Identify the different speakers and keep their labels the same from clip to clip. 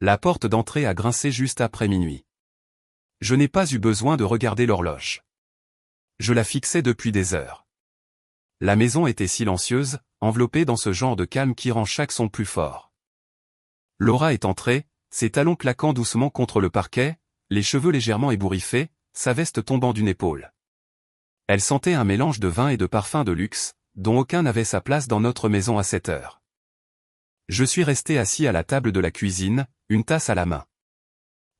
Speaker 1: La porte d'entrée a grincé juste après minuit. Je n'ai pas eu besoin de regarder l'horloge. Je la fixais depuis des heures. La maison était silencieuse, enveloppée dans ce genre de calme qui rend chaque son plus fort. Laura est entrée, ses talons claquant doucement contre le parquet, les cheveux légèrement ébouriffés, sa veste tombant d'une épaule. Elle sentait un mélange de vin et de parfums de luxe, dont aucun n'avait sa place dans notre maison à cette heure. Je suis resté assis à la table de la cuisine, une tasse à la main.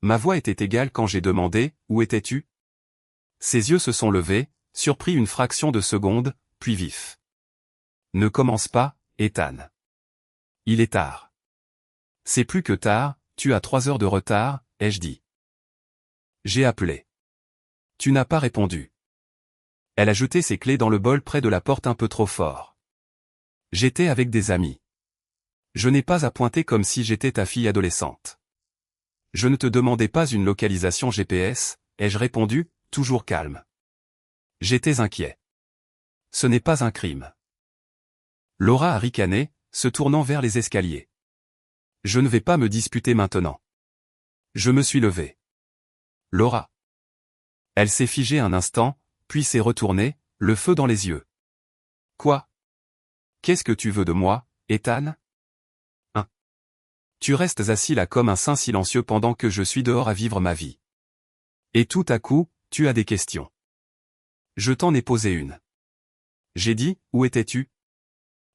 Speaker 1: Ma voix était égale quand j'ai demandé « Où étais-tu » Ses yeux se sont levés, surpris une fraction de seconde, puis vifs. « Ne commence pas, Ethan. Il est tard. » « C'est plus que tard, tu as 3 heures de retard, ai-je dit. J'ai appelé. Tu n'as pas répondu. Elle a jeté ses clés dans le bol près de la porte un peu trop fort. J'étais avec des amis. Je n'ai pas à pointer comme si j'étais ta fille adolescente. Je ne te demandais pas une localisation GPS, ai-je répondu, toujours calme. J'étais inquiet. Ce n'est pas un crime. Laura a ricané, se tournant vers les escaliers. Je ne vais pas me disputer maintenant. Je me suis levé. Laura. Elle s'est figée un instant, puis s'est retournée, le feu dans les yeux. Quoi? Qu'est-ce que tu veux de moi, Ethan? Tu restes assis là comme un saint silencieux pendant que je suis dehors à vivre ma vie. Et tout à coup, tu as des questions. Je t'en ai posé une. J'ai dit, où étais-tu?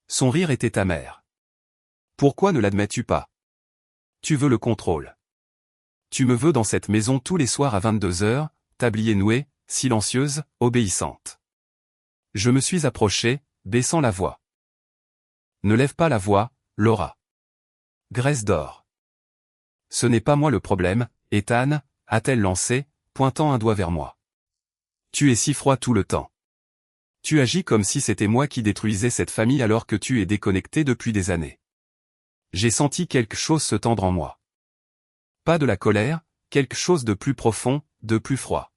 Speaker 1: Son rire était amer. Pourquoi ne l'admets-tu pas? Tu veux le contrôle. Tu me veux dans cette maison tous les soirs à 22 heures, tablier noué, silencieuse, obéissante. Je me suis approché, baissant la voix. Ne lève pas la voix, Laura. Graisse d'or. Ce n'est pas moi le problème, Ethan, a-t-elle lancé, pointant un doigt vers moi. Tu es si froid tout le temps. Tu agis comme si c'était moi qui détruisais cette famille alors que tu es déconnecté depuis des années. J'ai senti quelque chose se tendre en moi. Pas de la colère, quelque chose de plus profond, de plus froid.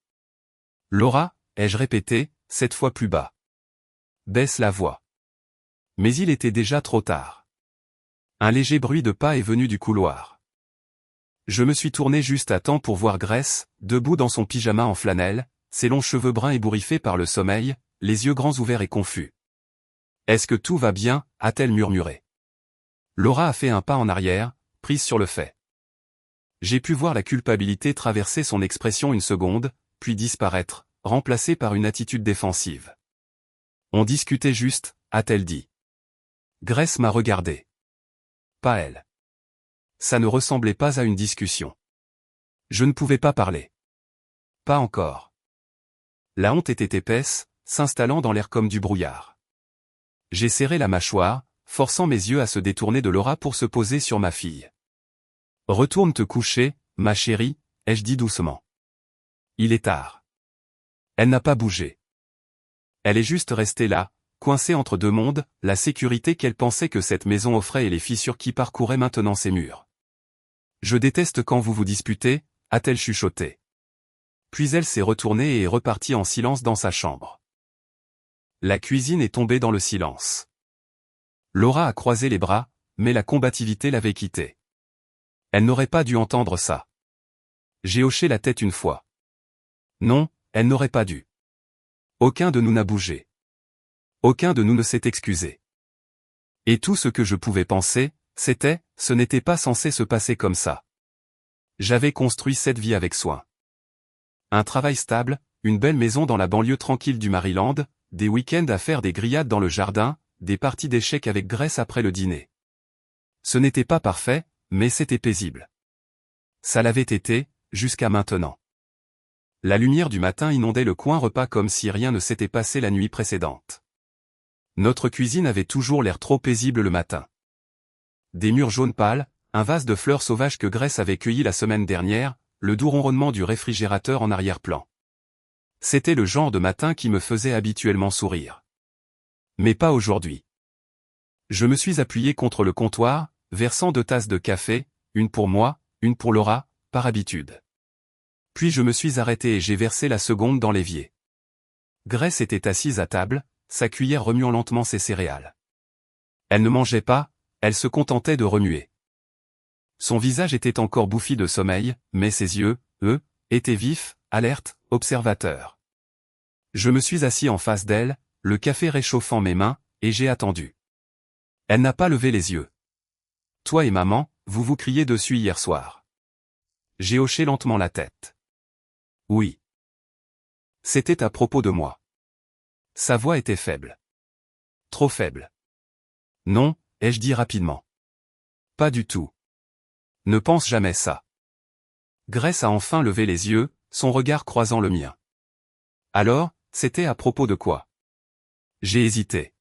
Speaker 1: Laura, ai-je répété, cette fois plus bas. Baisse la voix. Mais il était déjà trop tard. Un léger bruit de pas est venu du couloir. Je me suis tourné juste à temps pour voir Grace, debout dans son pyjama en flanelle, ses longs cheveux bruns ébouriffés par le sommeil, les yeux grands ouverts et confus. « Est-ce que tout va bien » a-t-elle murmuré. Laura a fait un pas en arrière, prise sur le fait. J'ai pu voir la culpabilité traverser son expression une seconde, puis disparaître, remplacée par une attitude défensive. On discutait juste, a-t-elle dit. Grace m'a regardé. Pas elle. Ça ne ressemblait pas à une discussion. Je ne pouvais pas parler. Pas encore. La honte était épaisse, s'installant dans l'air comme du brouillard. J'ai serré la mâchoire, forçant mes yeux à se détourner de Laura pour se poser sur ma fille. Retourne te coucher, ma chérie, ai-je dit doucement. Il est tard. Elle n'a pas bougé. Elle est juste restée là, coincée entre deux mondes, la sécurité qu'elle pensait que cette maison offrait et les fissures qui parcouraient maintenant ses murs. Je déteste quand vous vous disputez, a-t-elle chuchoté. Puis elle s'est retournée et est repartie en silence dans sa chambre. La cuisine est tombée dans le silence. Laura a croisé les bras, mais la combativité l'avait quittée. Elle n'aurait pas dû entendre ça. J'ai hoché la tête une fois. Non, elle n'aurait pas dû. Aucun de nous n'a bougé. Aucun de nous ne s'est excusé. Et tout ce que je pouvais penser, c'était, ce n'était pas censé se passer comme ça. J'avais construit cette vie avec soin. Un travail stable, une belle maison dans la banlieue tranquille du Maryland, des week-ends à faire des grillades dans le jardin, des parties d'échecs avec Grace après le dîner. Ce n'était pas parfait, mais c'était paisible. Ça l'avait été, jusqu'à maintenant. La lumière du matin inondait le coin repas comme si rien ne s'était passé la nuit précédente. Notre cuisine avait toujours l'air trop paisible le matin. Des murs jaunes pâles, un vase de fleurs sauvages que Grace avait cueilli la semaine dernière, le doux ronronnement du réfrigérateur en arrière-plan. C'était le genre de matin qui me faisait habituellement sourire. Mais pas aujourd'hui. Je me suis appuyé contre le comptoir, versant 2 tasses de café, une pour moi, une pour Laura, par habitude. Puis je me suis arrêté et j'ai versé la seconde dans l'évier. Grace était assise à table, sa cuillère remuant lentement ses céréales. Elle ne mangeait pas, elle se contentait de remuer. Son visage était encore bouffi de sommeil, mais ses yeux, eux, étaient vifs, alertes, observateurs. Je me suis assis en face d'elle, le café réchauffant mes mains, et j'ai attendu. Elle n'a pas levé les yeux. Toi et maman, vous vous criez dessus hier soir. J'ai hoché lentement la tête. Oui. C'était à propos de moi. Sa voix était faible. Trop faible. Non, ai-je dit rapidement. Pas du tout. Ne pense jamais ça. Grace a enfin levé les yeux, son regard croisant le mien. Alors, c'était à propos de quoi? J'ai hésité.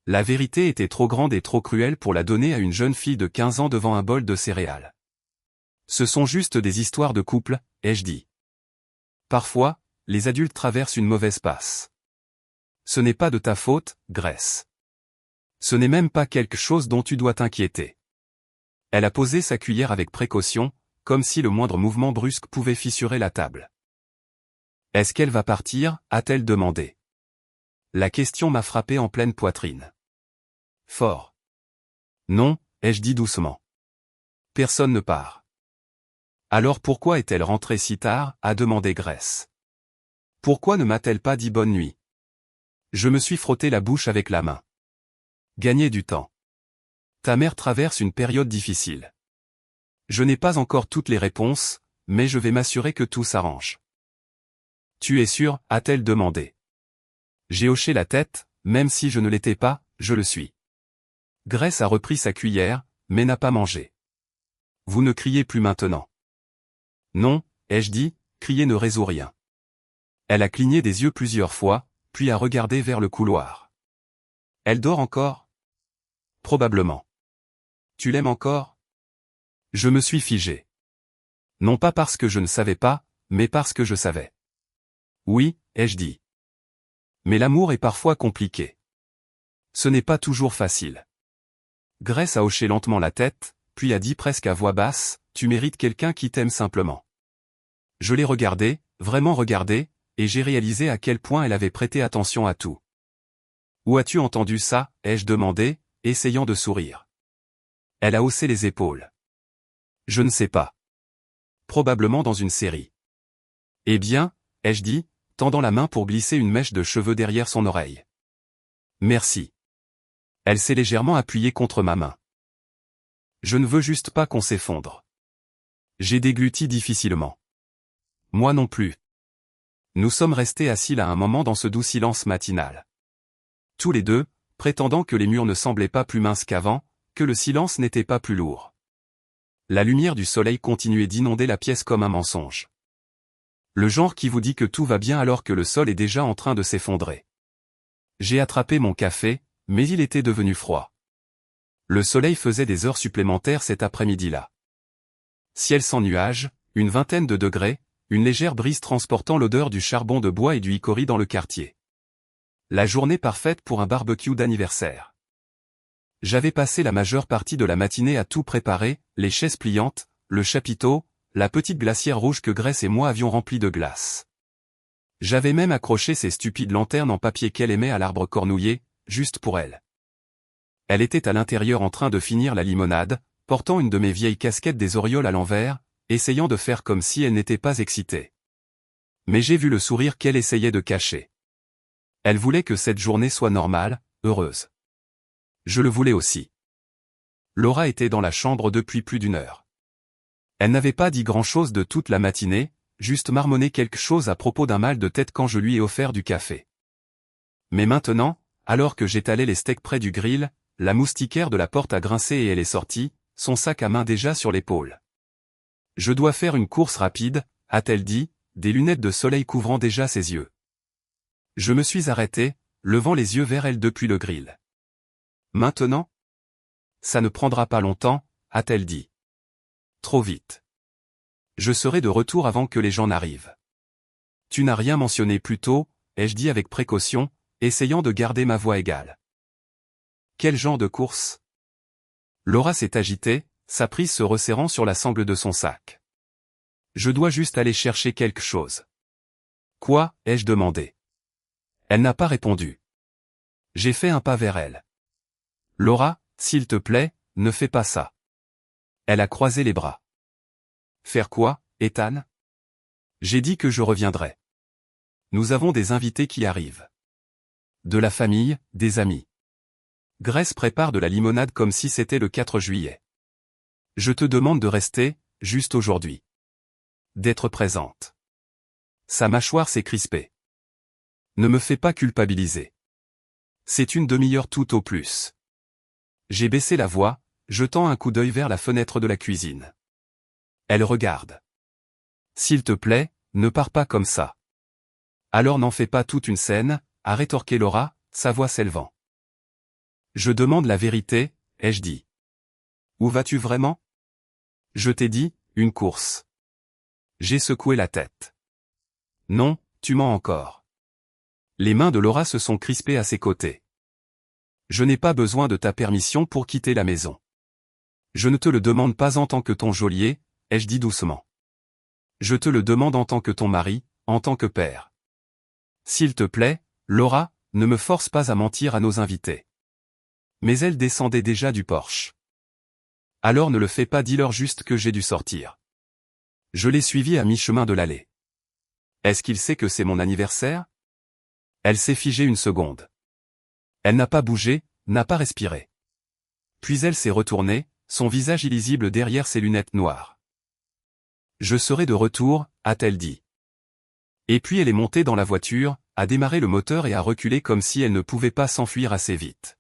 Speaker 1: La vérité était trop grande et trop cruelle pour la donner à une jeune fille de 15 ans devant un bol de céréales. Ce sont juste des histoires de couple, ai-je dit. Parfois, les adultes traversent une mauvaise passe. Ce n'est pas de ta faute, Grace. Ce n'est même pas quelque chose dont tu dois t'inquiéter. Elle a posé sa cuillère avec précaution, comme si le moindre mouvement brusque pouvait fissurer la table. Est-ce qu'elle va partir, a-t-elle demandé. La question m'a frappé en pleine poitrine. Fort. Non, ai-je dit doucement. Personne ne part. Alors pourquoi est-elle rentrée si tard, a demandé Grace. Pourquoi ne m'a-t-elle pas dit bonne nuit? Je me suis frotté la bouche avec la main. Gagner du temps. Ta mère traverse une période difficile. Je n'ai pas encore toutes les réponses, mais je vais m'assurer que tout s'arrange. Tu es sûr, a-t-elle demandé. J'ai hoché la tête, même si je ne l'étais pas, je le suis. Grace a repris sa cuillère, mais n'a pas mangé. Vous ne criez plus maintenant. Non, ai-je dit, crier ne résout rien. Elle a cligné des yeux plusieurs fois, puis a regardé vers le couloir. Elle dort encore? Probablement. Tu l'aimes encore? Je me suis figé. Non pas parce que je ne savais pas, mais parce que je savais. Oui, ai-je dit. Mais l'amour est parfois compliqué. Ce n'est pas toujours facile. Grace a hoché lentement la tête, puis a dit presque à voix basse, tu mérites quelqu'un qui t'aime simplement. Je l'ai regardée, vraiment regardée, et j'ai réalisé à quel point elle avait prêté attention à tout. Où as-tu entendu ça, ai-je demandé, essayant de sourire. Elle a haussé les épaules. Je ne sais pas. Probablement dans une série. Eh bien, ai-je dit, tendant la main pour glisser une mèche de cheveux derrière son oreille. Merci. Elle s'est légèrement appuyée contre ma main. Je ne veux juste pas qu'on s'effondre. J'ai dégluti difficilement. Moi non plus. Nous sommes restés assis là un moment dans ce doux silence matinal. Tous les deux, prétendant que les murs ne semblaient pas plus minces qu'avant, que le silence n'était pas plus lourd. La lumière du soleil continuait d'inonder la pièce comme un mensonge. Le genre qui vous dit que tout va bien alors que le sol est déjà en train de s'effondrer. J'ai attrapé mon café, mais il était devenu froid. Le soleil faisait des heures supplémentaires cet après-midi-là. Ciel sans nuages, une vingtaine de degrés, une légère brise transportant l'odeur du charbon de bois et du hickory dans le quartier. La journée parfaite pour un barbecue d'anniversaire. J'avais passé la majeure partie de la matinée à tout préparer, les chaises pliantes, le chapiteau, la petite glacière rouge que Grace et moi avions remplie de glace. J'avais même accroché ces stupides lanternes en papier qu'elle aimait à l'arbre cornouiller, juste pour elle. Elle était à l'intérieur en train de finir la limonade, portant une de mes vieilles casquettes des Orioles à l'envers, essayant de faire comme si elle n'était pas excitée. Mais j'ai vu le sourire qu'elle essayait de cacher. Elle voulait que cette journée soit normale, heureuse. Je le voulais aussi. Laura était dans la chambre depuis plus d'une heure. Elle n'avait pas dit grand-chose de toute la matinée, juste marmonné quelque chose à propos d'un mal de tête quand je lui ai offert du café. Mais maintenant, alors que j'étalais les steaks près du grill, la moustiquaire de la porte a grincé et elle est sortie, son sac à main déjà sur l'épaule. Je dois faire une course rapide, a-t-elle dit, des lunettes de soleil couvrant déjà ses yeux. Je me suis arrêté, levant les yeux vers elle depuis le grill. Maintenant? Ça ne prendra pas longtemps, a-t-elle dit. Trop vite. Je serai de retour avant que les gens n'arrivent. Tu n'as rien mentionné plus tôt, ai-je dit avec précaution, essayant de garder ma voix égale. Quel genre de course? Laura s'est agitée, sa prise se resserrant sur la sangle de son sac. Je dois juste aller chercher quelque chose. Quoi, ai-je demandé. Elle n'a pas répondu. J'ai fait un pas vers elle. Laura, s'il te plaît, ne fais pas ça. Elle a croisé les bras. Faire quoi, Ethan? J'ai dit que je reviendrais. Nous avons des invités qui arrivent. De la famille, des amis. Grace prépare de la limonade comme si c'était le 4 juillet. Je te demande de rester, juste aujourd'hui. D'être présente. Sa mâchoire s'est crispée. Ne me fais pas culpabiliser. C'est une demi-heure tout au plus. J'ai baissé la voix, jetant un coup d'œil vers la fenêtre de la cuisine. Elle regarde. S'il te plaît, ne pars pas comme ça. Alors n'en fais pas toute une scène, a rétorqué Laura, sa voix s'élevant. Je demande la vérité, ai-je dit. Où vas-tu vraiment? Je t'ai dit, une course. J'ai secoué la tête. Non, tu mens encore. Les mains de Laura se sont crispées à ses côtés. Je n'ai pas besoin de ta permission pour quitter la maison. Je ne te le demande pas en tant que ton geôlier, ai-je dit doucement. Je te le demande en tant que ton mari, en tant que père. S'il te plaît, Laura, ne me force pas à mentir à nos invités. Mais elle descendait déjà du porche. Alors ne le fais pas, dis-leur juste que j'ai dû sortir. Je l'ai suivi à mi-chemin de l'allée. Est-ce qu'il sait que c'est mon anniversaire? Elle s'est figée une seconde. Elle n'a pas bougé, n'a pas respiré. Puis elle s'est retournée, son visage illisible derrière ses lunettes noires. Je serai de retour, a-t-elle dit. Et puis elle est montée dans la voiture, a démarré le moteur et a reculé comme si elle ne pouvait pas s'enfuir assez vite.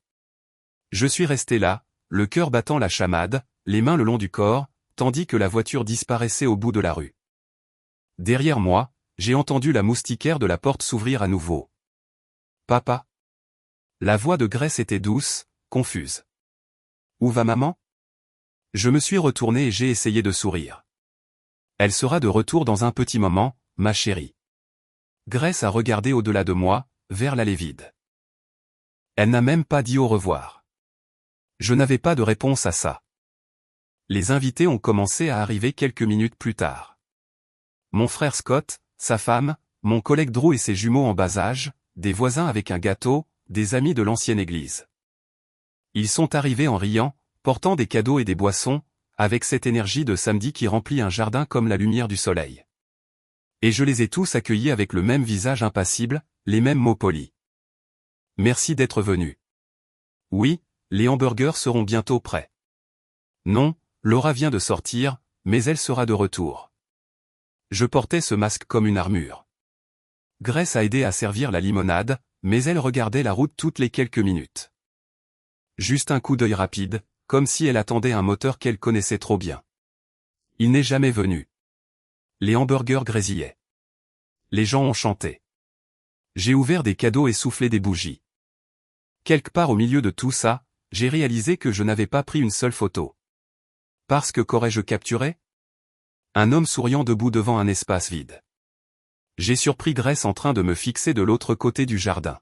Speaker 1: Je suis resté là, le cœur battant la chamade, les mains le long du corps, tandis que la voiture disparaissait au bout de la rue. Derrière moi, j'ai entendu la moustiquaire de la porte s'ouvrir à nouveau. Papa? La voix de Grace était douce, confuse. Où va maman? Je me suis retourné et j'ai essayé de sourire. Elle sera de retour dans un petit moment, ma chérie. Grace a regardé au-delà de moi, vers l'allée vide. Elle n'a même pas dit au revoir. Je n'avais pas de réponse à ça. Les invités ont commencé à arriver quelques minutes plus tard. Mon frère Scott, sa femme, mon collègue Drew et ses jumeaux en bas âge, des voisins avec un gâteau, des amis de l'ancienne église. Ils sont arrivés en riant, portant des cadeaux et des boissons, avec cette énergie de samedi qui remplit un jardin comme la lumière du soleil. Et je les ai tous accueillis avec le même visage impassible, les mêmes mots polis. Merci d'être venus. Oui, les hamburgers seront bientôt prêts. Non, Laura vient de sortir, mais elle sera de retour. Je portais ce masque comme une armure. Grace a aidé à servir la limonade, mais elle regardait la route toutes les quelques minutes. Juste un coup d'œil rapide, comme si elle attendait un moteur qu'elle connaissait trop bien. Il n'est jamais venu. Les hamburgers grésillaient. Les gens ont chanté. J'ai ouvert des cadeaux et soufflé des bougies. Quelque part au milieu de tout ça, j'ai réalisé que je n'avais pas pris une seule photo. Parce que qu'aurais-je capturé? Un homme souriant debout devant un espace vide. J'ai surpris Grace en train de me fixer de l'autre côté du jardin.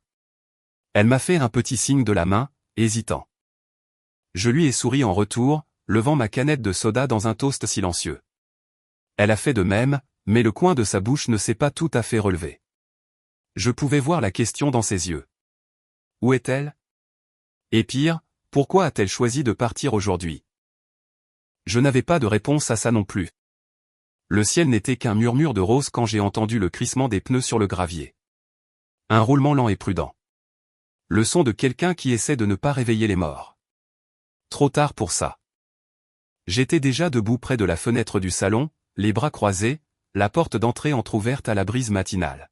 Speaker 1: Elle m'a fait un petit signe de la main, hésitant. Je lui ai souri en retour, levant ma canette de soda dans un toast silencieux. Elle a fait de même, mais le coin de sa bouche ne s'est pas tout à fait relevé. Je pouvais voir la question dans ses yeux. Où est-elle? Et pire, pourquoi a-t-elle choisi de partir aujourd'hui? Je n'avais pas de réponse à ça non plus. Le ciel n'était qu'un murmure de rose quand j'ai entendu le crissement des pneus sur le gravier. Un roulement lent et prudent. Le son de quelqu'un qui essaie de ne pas réveiller les morts. Trop tard pour ça. J'étais déjà debout près de la fenêtre du salon, les bras croisés, la porte d'entrée entr'ouverte à la brise matinale.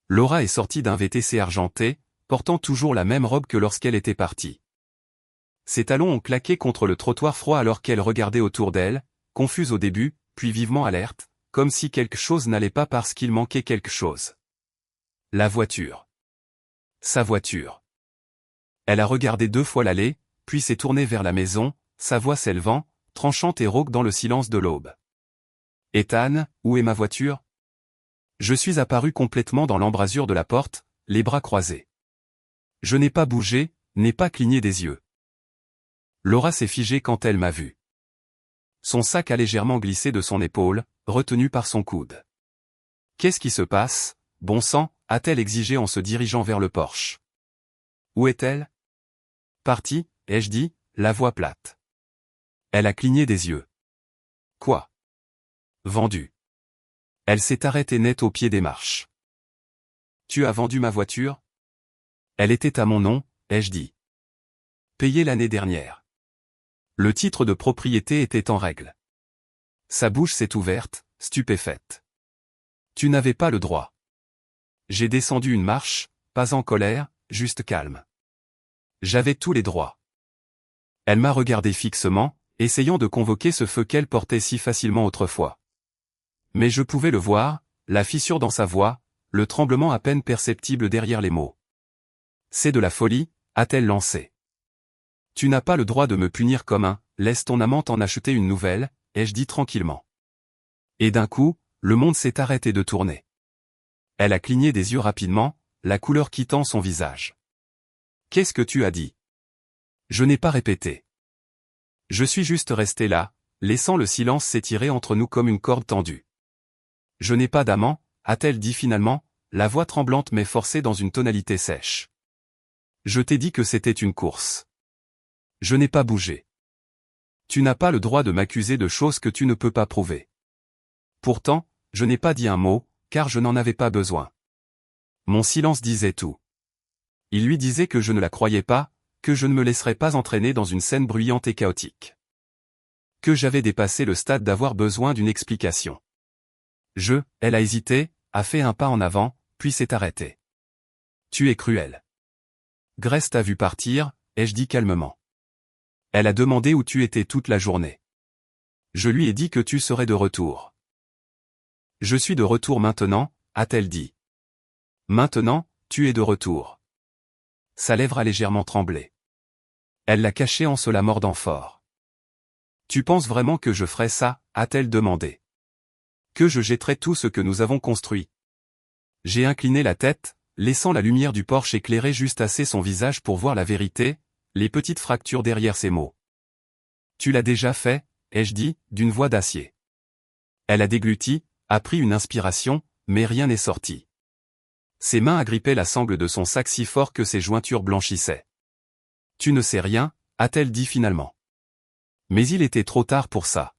Speaker 1: Laura est sortie d'un VTC argenté, portant toujours la même robe que lorsqu'elle était partie. Ses talons ont claqué contre le trottoir froid alors qu'elle regardait autour d'elle, confuse au début, puis vivement alerte, comme si quelque chose n'allait pas parce qu'il manquait quelque chose. La voiture. Sa voiture. Elle a regardé 2 fois l'allée, puis s'est tournée vers la maison, sa voix s'élevant, tranchante et rauque dans le silence de l'aube. Ethan, où est ma voiture? Je suis apparu complètement dans l'embrasure de la porte, les bras croisés. Je n'ai pas bougé, n'ai pas cligné des yeux. Laura s'est figée quand elle m'a vu. Son sac a légèrement glissé de son épaule, retenu par son coude. Qu'est-ce qui se passe, bon sang, a-t-elle exigé en se dirigeant vers le porche. Où est-elle? Partie, ai-je dit, la voix plate. Elle a cligné des yeux. Quoi? Vendu. Elle s'est arrêtée net au pied des marches. Tu as vendu ma voiture? Elle était à mon nom, ai-je dit. Payée l'année dernière. Le titre de propriété était en règle. Sa bouche s'est ouverte, stupéfaite. Tu n'avais pas le droit. J'ai descendu une marche, pas en colère, juste calme. J'avais tous les droits. Elle m'a regardé fixement, essayant de convoquer ce feu qu'elle portait si facilement autrefois. Mais je pouvais le voir, la fissure dans sa voix, le tremblement à peine perceptible derrière les mots. C'est de la folie, a-t-elle lancé. Tu n'as pas le droit de me punir comme un, laisse ton amante en acheter une nouvelle, ai-je dit tranquillement. Et d'un coup, le monde s'est arrêté de tourner. Elle a cligné des yeux rapidement, la couleur quittant son visage. Qu'est-ce que tu as dit? Je n'ai pas répété. Je suis juste resté là, laissant le silence s'étirer entre nous comme une corde tendue. Je n'ai pas d'amant, a-t-elle dit finalement, la voix tremblante mais forcée dans une tonalité sèche. Je t'ai dit que c'était une course. Je n'ai pas bougé. Tu n'as pas le droit de m'accuser de choses que tu ne peux pas prouver. Pourtant, je n'ai pas dit un mot, car je n'en avais pas besoin. Mon silence disait tout. Il lui disait que je ne la croyais pas, que je ne me laisserais pas entraîner dans une scène bruyante et chaotique. Que j'avais dépassé le stade d'avoir besoin d'une explication. Elle a hésité, a fait un pas en avant, puis s'est arrêtée. Tu es cruel. Grace t'a vu partir, ai-je dit calmement. Elle a demandé où tu étais toute la journée. Je lui ai dit que tu serais de retour. Je suis de retour maintenant, a-t-elle dit. Maintenant, tu es de retour. Sa lèvre a légèrement tremblé. Elle l'a caché en se la mordant fort. Tu penses vraiment que je ferais ça, a-t-elle demandé. Que je jetterais tout ce que nous avons construit. J'ai incliné la tête, laissant la lumière du porche éclairer juste assez son visage pour voir la vérité, les petites fractures derrière ses mots. Tu l'as déjà fait, ai-je dit, d'une voix d'acier. Elle a dégluti, a pris une inspiration, mais rien n'est sorti. Ses mains agrippaient la sangle de son sac si fort que ses jointures blanchissaient. Tu ne sais rien, a-t-elle dit finalement. Mais il était trop tard pour ça.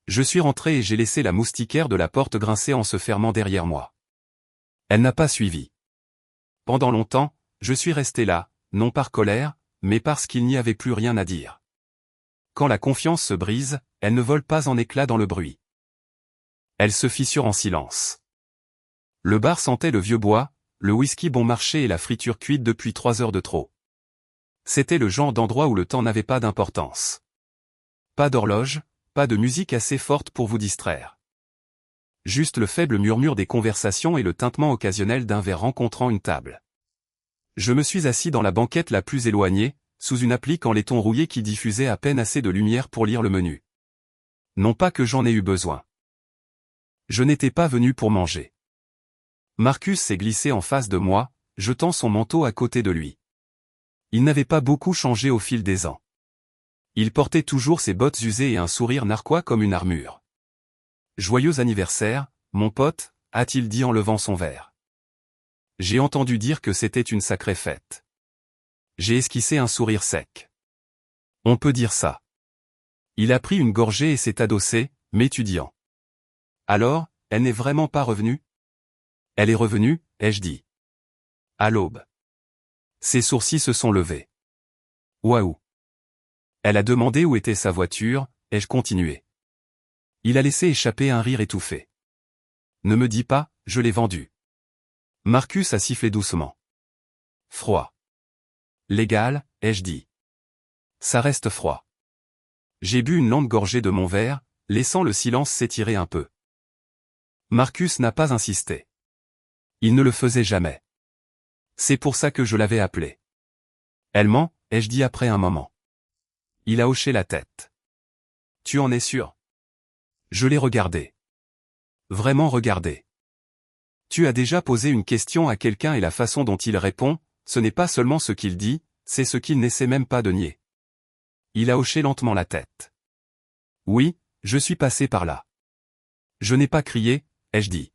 Speaker 1: Je suis rentré et j'ai laissé la moustiquaire de la porte grincer en se fermant derrière moi. Elle n'a pas suivi. Pendant longtemps, je suis resté là, non par colère, mais parce qu'il n'y avait plus rien à dire. Quand la confiance se brise, elle ne vole pas en éclats dans le bruit. Elle se fissure en silence. Le bar sentait le vieux bois, le whisky bon marché et la friture cuite depuis 3 heures de trop. C'était le genre d'endroit où le temps n'avait pas d'importance. Pas d'horloge, pas de musique assez forte pour vous distraire. Juste le faible murmure des conversations et le tintement occasionnel d'un verre rencontrant une table. Je me suis assis dans la banquette la plus éloignée, sous une applique en laiton rouillé qui diffusait à peine assez de lumière pour lire le menu. Non pas que j'en ai eu besoin. Je n'étais pas venu pour manger. Marcus s'est glissé en face de moi, jetant son manteau à côté de lui. Il n'avait pas beaucoup changé au fil des ans. Il portait toujours ses bottes usées et un sourire narquois comme une armure. « Joyeux anniversaire, mon pote », a-t-il dit en levant son verre. J'ai entendu dire que c'était une sacrée fête. J'ai esquissé un sourire sec. On peut dire ça. Il a pris une gorgée et s'est adossé, m'étudiant. Alors, elle n'est vraiment pas revenue? Elle est revenue, ai-je dit. À l'aube. Ses sourcils se sont levés. Waouh. Elle a demandé où était sa voiture, ai-je continué. Il a laissé échapper un rire étouffé. Ne me dis pas, je l'ai vendue. Marcus a sifflé doucement. Froid. Légal, ai-je dit. Ça reste froid. J'ai bu une longue gorgée de mon verre, laissant le silence s'étirer un peu. Marcus n'a pas insisté. Il ne le faisait jamais. C'est pour ça que je l'avais appelé. Elle ment, ai-je dit après un moment. Il a hoché la tête. Tu en es sûr? Je l'ai regardé. Vraiment regardé. Tu as déjà posé une question à quelqu'un et la façon dont il répond, ce n'est pas seulement ce qu'il dit, c'est ce qu'il n'essaie même pas de nier. Il a hoché lentement la tête. Oui, je suis passé par là. Je n'ai pas crié, ai-je dit.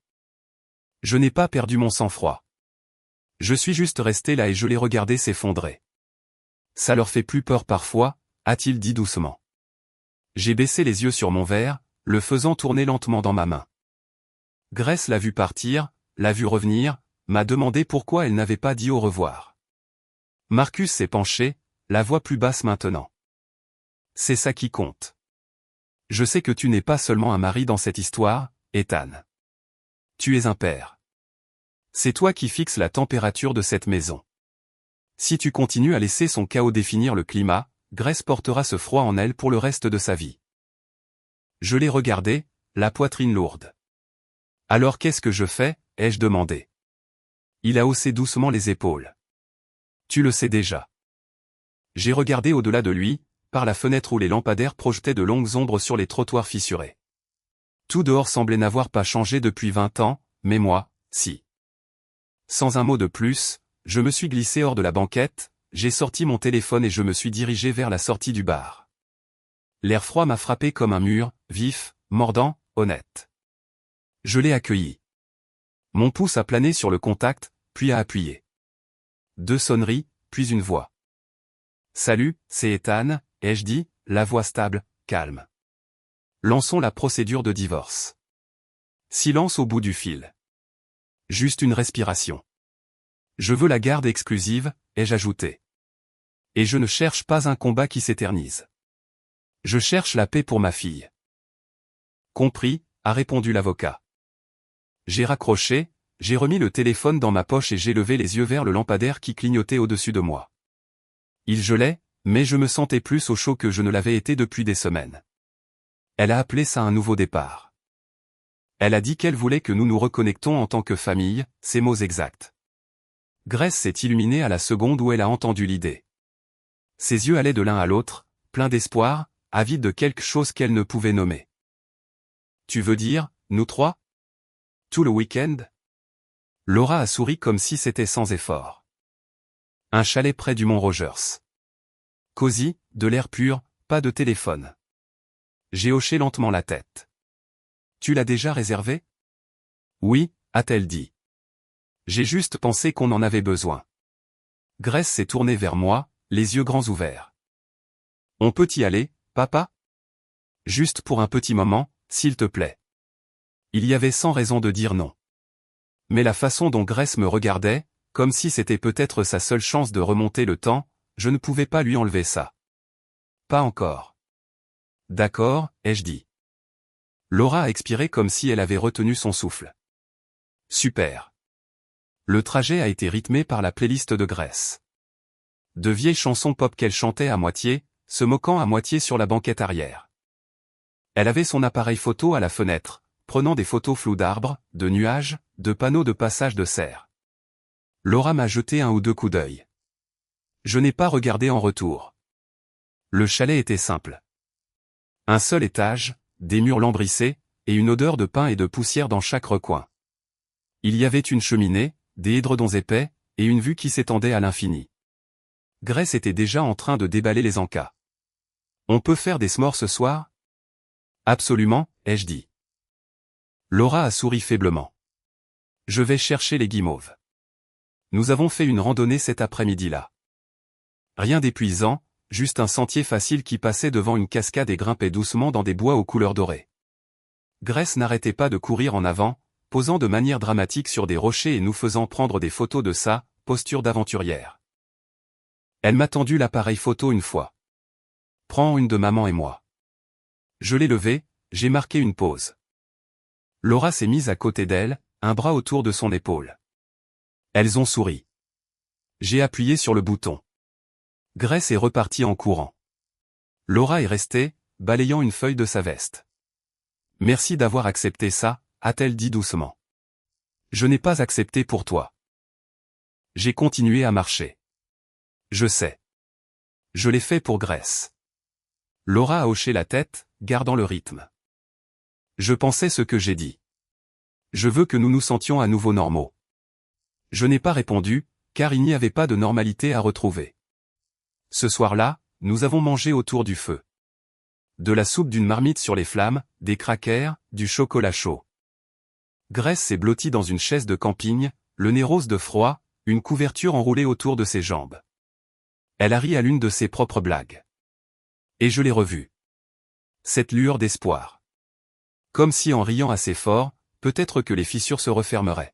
Speaker 1: Je n'ai pas perdu mon sang-froid. Je suis juste resté là et je l'ai regardé s'effondrer. Ça leur fait plus peur parfois, a-t-il dit doucement. J'ai baissé les yeux sur mon verre, le faisant tourner lentement dans ma main. Grace l'a vu partir, l'a vu revenir, m'a demandé pourquoi elle n'avait pas dit au revoir. Marcus s'est penché, la voix plus basse maintenant. C'est ça qui compte. Je sais que tu n'es pas seulement un mari dans cette histoire, Ethan. Tu es un père. C'est toi qui fixes la température de cette maison. Si tu continues à laisser son chaos définir le climat, Grace portera ce froid en elle pour le reste de sa vie. Je l'ai regardé, la poitrine lourde. Alors qu'est-ce que je fais, ai-je demandé. Il a haussé doucement les épaules. Tu le sais déjà. J'ai regardé au-delà de lui, par la fenêtre où les lampadaires projetaient de longues ombres sur les trottoirs fissurés. Tout dehors semblait n'avoir pas changé depuis 20 ans, mais moi, si. Sans un mot de plus, je me suis glissé hors de la banquette, j'ai sorti mon téléphone et je me suis dirigé vers la sortie du bar. L'air froid m'a frappé comme un mur, vif, mordant, honnête. Je l'ai accueilli. Mon pouce a plané sur le contact, puis a appuyé. 2 sonneries, puis une voix. Salut, c'est Ethan, ai-je dit, la voix stable, calme. Lançons la procédure de divorce. Silence au bout du fil. Juste une respiration. Je veux la garde exclusive, ai-je ajouté. Et je ne cherche pas un combat qui s'éternise. Je cherche la paix pour ma fille. Compris, a répondu l'avocat. J'ai raccroché, j'ai remis le téléphone dans ma poche et j'ai levé les yeux vers le lampadaire qui clignotait au-dessus de moi. Il gelait, mais je me sentais plus au chaud que je ne l'avais été depuis des semaines. Elle a appelé ça un nouveau départ. Elle a dit qu'elle voulait que nous nous reconnectons en tant que famille, ses mots exacts. Grace s'est illuminée à la seconde où elle a entendu l'idée. Ses yeux allaient de l'un à l'autre, pleins d'espoir, avides de quelque chose qu'elle ne pouvait nommer. Tu veux dire, nous 3? Tout le week-end? Laura a souri comme si c'était sans effort. Un chalet près du mont Rogers. Cosy, de l'air pur, pas de téléphone. J'ai hoché lentement la tête. Tu l'as déjà réservé? Oui, a-t-elle dit. J'ai juste pensé qu'on en avait besoin. Grace s'est tournée vers moi, les yeux grands ouverts. On peut y aller, papa? Juste pour un petit moment, s'il te plaît. Il y avait 100 raisons de dire non. Mais la façon dont Grace me regardait, comme si c'était peut-être sa seule chance de remonter le temps, je ne pouvais pas lui enlever ça. Pas encore. D'accord, ai-je dit. Laura a expiré comme si elle avait retenu son souffle. Super. Le trajet a été rythmé par la playlist de Grace. De vieilles chansons pop qu'elle chantait à moitié, se moquant à moitié sur la banquette arrière. Elle avait son appareil photo à la fenêtre, prenant des photos floues d'arbres, de nuages, de panneaux de passage de serre. Laura m'a jeté 1 ou 2 coups d'œil. Je n'ai pas regardé en retour. Le chalet était simple. Un seul étage, des murs lambrissés, et une odeur de pain et de poussière dans chaque recoin. Il y avait une cheminée, des édredons épais, et une vue qui s'étendait à l'infini. Grace était déjà en train de déballer les encas. On peut faire des s'mores ce soir? Absolument, ai-je dit. Laura a souri faiblement. Je vais chercher les guimauves. Nous avons fait une randonnée cet après-midi-là. Rien d'épuisant, juste un sentier facile qui passait devant une cascade et grimpait doucement dans des bois aux couleurs dorées. Grace n'arrêtait pas de courir en avant, posant de manière dramatique sur des rochers et nous faisant prendre des photos de sa posture d'aventurière. Elle m'a tendu l'appareil photo une fois. Prends une de maman et moi. Je l'ai levé, j'ai marqué une pause. Laura s'est mise à côté d'elle, un bras autour de son épaule. Elles ont souri. J'ai appuyé sur le bouton. Grace est repartie en courant. Laura est restée, balayant une feuille de sa veste. Merci d'avoir accepté ça, a-t-elle dit doucement. Je n'ai pas accepté pour toi. J'ai continué à marcher. Je sais. Je l'ai fait pour Grace. Laura a hoché la tête, gardant le rythme. Je pensais ce que j'ai dit. Je veux que nous nous sentions à nouveau normaux. Je n'ai pas répondu, car il n'y avait pas de normalité à retrouver. Ce soir-là, nous avons mangé autour du feu. De la soupe d'une marmite sur les flammes, des crackers, du chocolat chaud. Grace s'est blottie dans une chaise de camping, le nez rose de froid, une couverture enroulée autour de ses jambes. Elle a ri à l'une de ses propres blagues. Et je l'ai revue. Cette lueur d'espoir. Comme si en riant assez fort, peut-être que les fissures se refermeraient.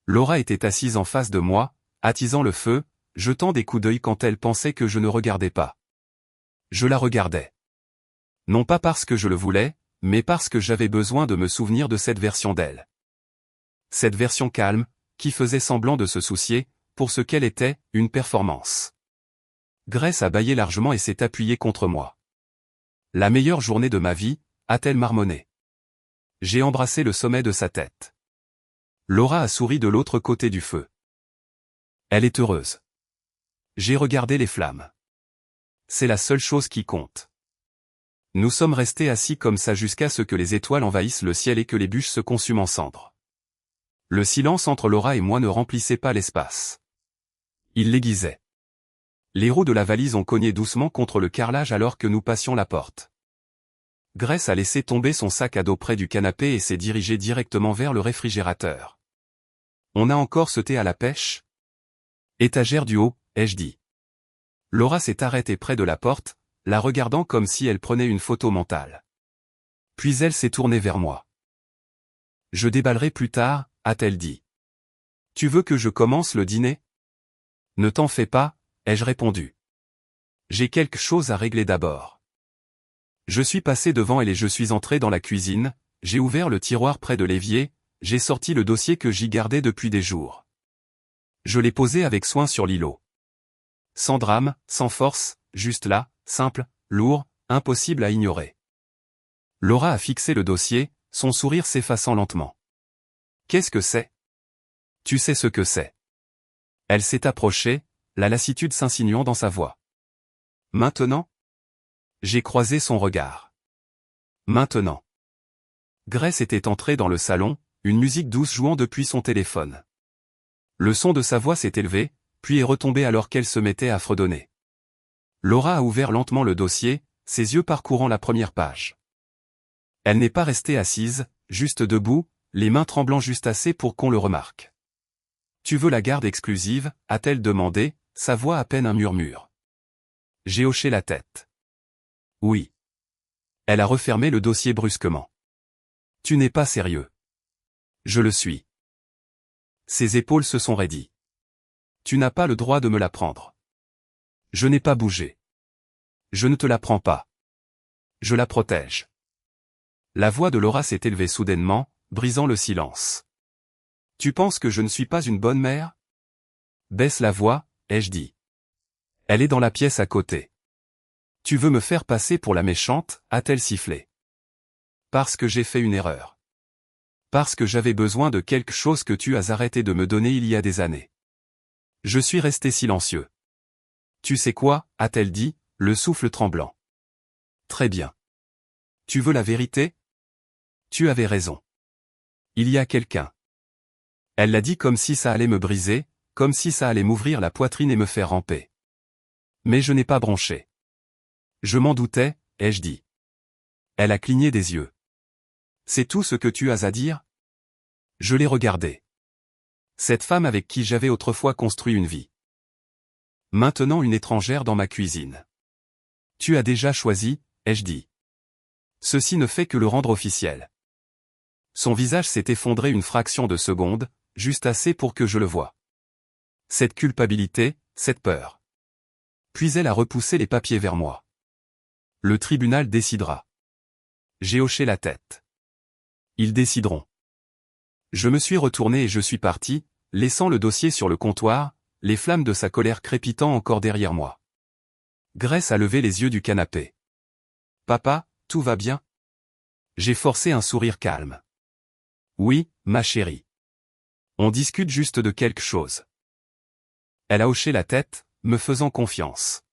Speaker 1: Laura était assise en face de moi, attisant le feu, jetant des coups d'œil quand elle pensait que je ne regardais pas. Je la regardais. Non pas parce que je le voulais, mais parce que j'avais besoin de me souvenir de cette version d'elle. Cette version calme, qui faisait semblant de se soucier, pour ce qu'elle était, une performance. Grace a bâillé largement et s'est appuyée contre moi. La meilleure journée de ma vie, a-t-elle marmonné. J'ai embrassé le sommet de sa tête. Laura a souri de l'autre côté du feu. Elle est heureuse. J'ai regardé les flammes. C'est la seule chose qui compte. Nous sommes restés assis comme ça jusqu'à ce que les étoiles envahissent le ciel et que les bûches se consument en cendres. Le silence entre Laura et moi ne remplissait pas l'espace. Il l'aiguisait. Les roues de la valise ont cogné doucement contre le carrelage alors que nous passions la porte. Grace a laissé tomber son sac à dos près du canapé et s'est dirigée directement vers le réfrigérateur. On a encore sauté à la pêche? Étagère du haut, ai-je dit. Laura s'est arrêtée près de la porte, la regardant comme si elle prenait une photo mentale. Puis elle s'est tournée vers moi. Je déballerai plus tard, a-t-elle dit. Tu veux que je commence le dîner? Ne t'en fais pas, ai-je répondu. J'ai quelque chose à régler d'abord. Je suis passé devant elle et je suis entré dans la cuisine, j'ai ouvert le tiroir près de l'évier, j'ai sorti le dossier que j'y gardais depuis des jours. Je l'ai posé avec soin sur l'îlot. Sans drame, sans force, juste là, simple, lourd, impossible à ignorer. Laura a fixé le dossier, son sourire s'effaçant lentement. Qu'est-ce que c'est? Tu sais ce que c'est. Elle s'est approchée, la lassitude s'insinuant dans sa voix. Maintenant? J'ai croisé son regard. Maintenant. Grace était entrée dans le salon, une musique douce jouant depuis son téléphone. Le son de sa voix s'est élevé, puis est retombé alors qu'elle se mettait à fredonner. Laura a ouvert lentement le dossier, ses yeux parcourant la première page. Elle n'est pas restée assise, juste debout, les mains tremblant juste assez pour qu'on le remarque. Tu veux la garde exclusive, a-t-elle demandé, sa voix à peine un murmure. J'ai hoché la tête. Oui. Elle a refermé le dossier brusquement. Tu n'es pas sérieux. Je le suis. Ses épaules se sont raidies. Tu n'as pas le droit de me la prendre. Je n'ai pas bougé. Je ne te la prends pas. Je la protège. La voix de Laura s'est élevée soudainement, brisant le silence. Tu penses que je ne suis pas une bonne mère? Baisse la voix, ai-je dit. Elle est dans la pièce à côté. Tu veux me faire passer pour la méchante, a-t-elle sifflé. Parce que j'ai fait une erreur. Parce que j'avais besoin de quelque chose que tu as arrêté de me donner il y a des années. Je suis resté silencieux. Tu sais quoi, a-t-elle dit, le souffle tremblant. Très bien. Tu veux la vérité? Tu avais raison. Il y a quelqu'un. Elle l'a dit comme si ça allait me briser, comme si ça allait m'ouvrir la poitrine et me faire ramper. Mais je n'ai pas bronché. Je m'en doutais, ai-je dit. Elle a cligné des yeux. C'est tout ce que tu as à dire? Je l'ai regardée. Cette femme avec qui j'avais autrefois construit une vie. Maintenant une étrangère dans ma cuisine. Tu as déjà choisi, ai-je dit. Ceci ne fait que le rendre officiel. Son visage s'est effondré une fraction de seconde, juste assez pour que je le voie. Cette culpabilité, cette peur. Puis elle a repoussé les papiers vers moi. Le tribunal décidera. J'ai hoché la tête. Ils décideront. Je me suis retourné et je suis parti, laissant le dossier sur le comptoir, les flammes de sa colère crépitant encore derrière moi. Grace a levé les yeux du canapé. Papa, tout va bien? J'ai forcé un sourire calme. Oui, ma chérie. On discute juste de quelque chose. Elle a hoché la tête, me faisant confiance.